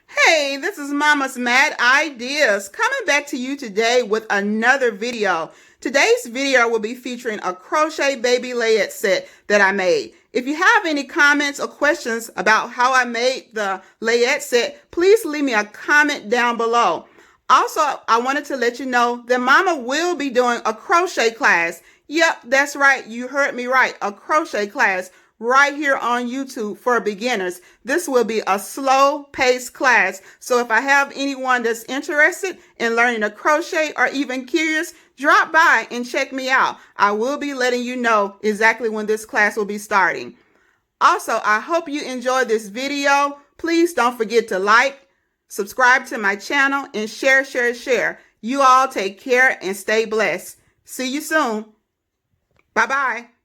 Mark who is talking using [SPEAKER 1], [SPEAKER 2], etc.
[SPEAKER 1] Hey, this is Mama's Mad Ideas coming back to you today with another video. Today's video will be featuring a crochet baby layette set that I made. If you have any comments or questions about how I made the layette set, please leave me a comment down below. Also, I wanted to let you know that Mama will be doing a crochet class. Yep, that's right. You heard me right. A crochet class right here on YouTube for beginners. This will be a slow-paced class. So if I have anyone that's interested in learning to crochet or even curious, drop by and check me out. I will be letting you know exactly when this class will be starting. Also, I hope you enjoyed this video. Please don't forget to like, subscribe to my channel, and share. You all take care and stay blessed. See you soon. Bye-bye.